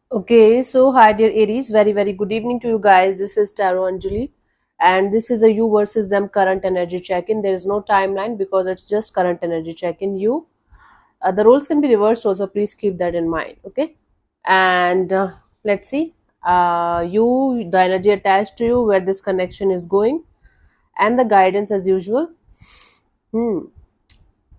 Okay, so hi dear Aries, very good evening to you guys. This is Tarot Anjali, and this is a you versus them current energy check-in. There is no timeline because it's just current energy check-in. The roles can be reversed also. Please keep that in mind. Okay, and let's see. The energy attached to you, where this connection is going, and the guidance as usual. Hmm.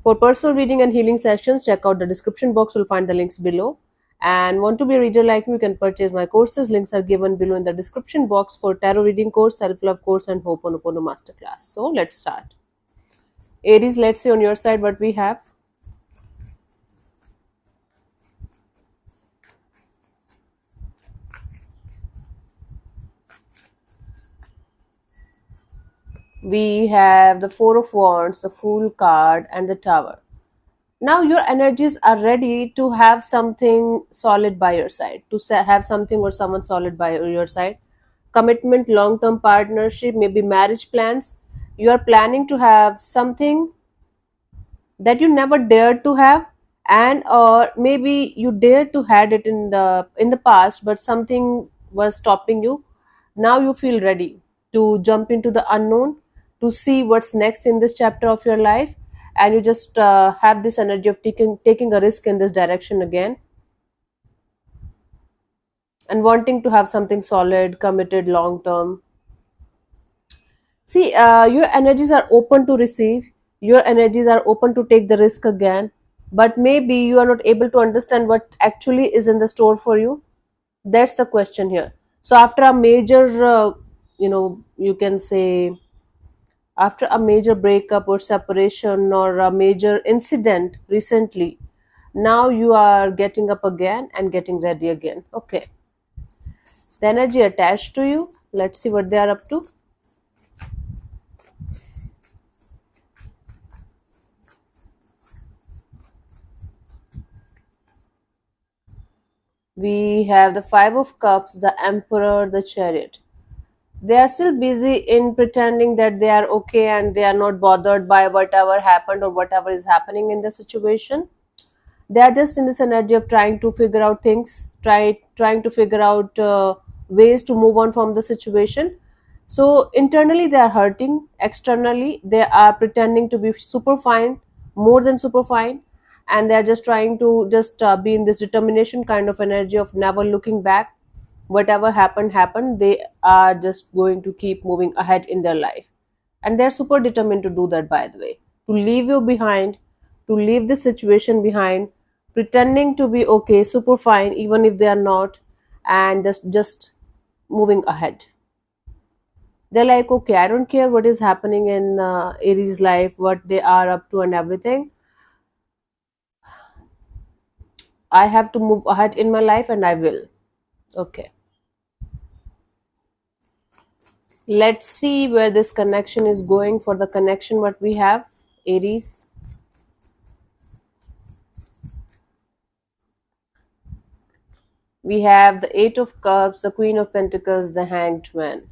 For personal reading and healing sessions, check out the description box. You'll find the links below. And want to be a reader like me, you can purchase my courses. Links are given below in the description box for tarot reading course, self-love course, and Ho'oponopono masterclass. So let's start. Aries, let's see on your side what we have. We have the Four of Wands, the Fool card, and the Tower. Now your energies are ready to have something solid by your side, to have something or someone solid by your side. Commitment, long term partnership, maybe marriage plans. You are planning to have something that you never dared to have, and or maybe you dared to had it in the past, but something was stopping you. Now you feel ready to jump into the unknown, to see what's next in this chapter of your life, and you just have this energy of taking a risk in this direction again, and wanting to have something solid, committed, long term. See, your energies are open to receive, your energies are open to take the risk again, but maybe you are not able to understand what actually is in the store for you. That's the question here. So, after a major, you can say, after a major breakup or separation or a major incident recently, now you are getting up again and getting ready again. Okay. The energy attached to you, let's see what they are up to. We have the Five of Cups, the Emperor, the Chariot. They are still busy in pretending that they are okay and they are not bothered by whatever happened or whatever is happening in the situation. They are just in this energy of trying to figure out things, trying to figure out ways to move on from the situation. So internally they are hurting, externally they are pretending to be super fine, more than super fine, and they are just trying to just be in this determination kind of energy of never looking back. Whatever happened, they are just going to keep moving ahead in their life, and they're super determined to do that, by the way, to leave you behind, to leave the situation behind, pretending to be okay, super fine, even if they are not, and just moving ahead. They're like, okay, I don't care what is happening in Aries life, what they are up to and everything. I have to move ahead in my life, and I will. Okay, let's see where this connection is going. For the connection what we have, Aries, we have the Eight of Cups, the Queen of Pentacles, the Hanged Man.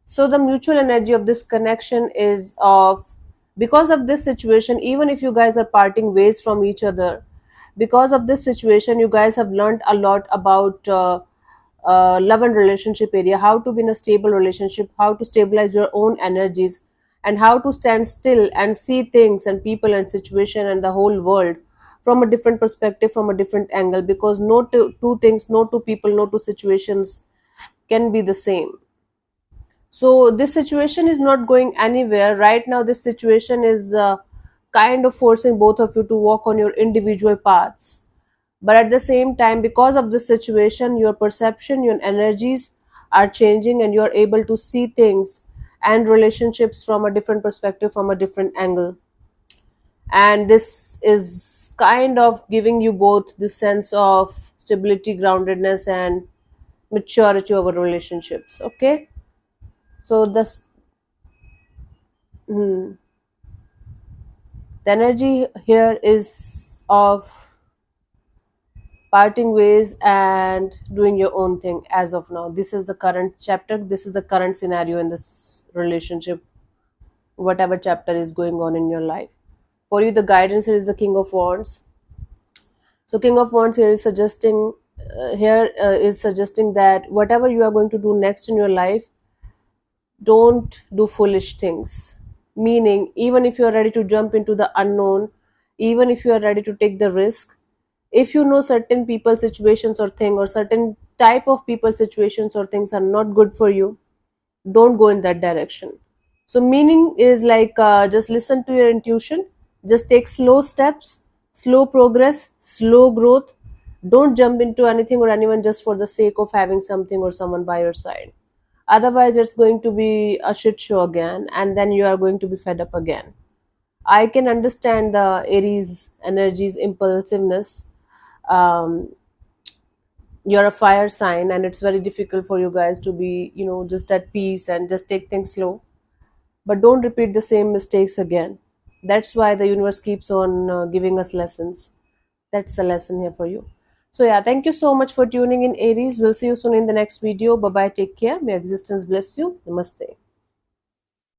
So the mutual energy of this connection is of, because of this situation, even if you guys are parting ways from each other, because of this situation, you guys have learned a lot about love and relationship area, how to be in a stable relationship, how to stabilize your own energies, and how to stand still and see things and people and situation and the whole world from a different perspective, from a different angle, because no two things, no two people, no two situations can be the same. So this situation is not going anywhere right now. This situation is kind of forcing both of you to walk on your individual paths, but at the same time, because of this situation, your perception, your energies are changing, and you're able to see things and relationships from a different perspective, from a different angle. And this is kind of giving you both the sense of stability, groundedness, and maturity over relationships. Okay, so this hmm, the energy here is of parting ways and doing your own thing as of now. This is the current chapter, this is the current scenario in this relationship, whatever chapter is going on in your life. For you, the guidance here is the King of Wands. So King of Wands here is suggesting here is suggesting that whatever you are going to do next in your life, don't do foolish things. Meaning, even if you are ready to jump into the unknown, even if you are ready to take the risk, if you know certain people, situations, or thing, or certain type of people, situations, or things are not good for you, don't go in that direction. So meaning is like, just listen to your intuition, just take slow steps, slow progress, slow growth. Don't jump into anything or anyone just for the sake of having something or someone by your side. Otherwise it's going to be a shit show again, and then you are going to be fed up again. I can understand the Aries energies, impulsiveness. um, you're a fire sign, and it's very difficult for you guys to be, just at peace and just take things slow. But don't repeat the same mistakes again. That's why the universe keeps on giving us lessons. That's the lesson here for you. So yeah, thank you so much for tuning in, Aries. We'll see you soon in the next video. Bye bye, take care, may existence bless you. Namaste.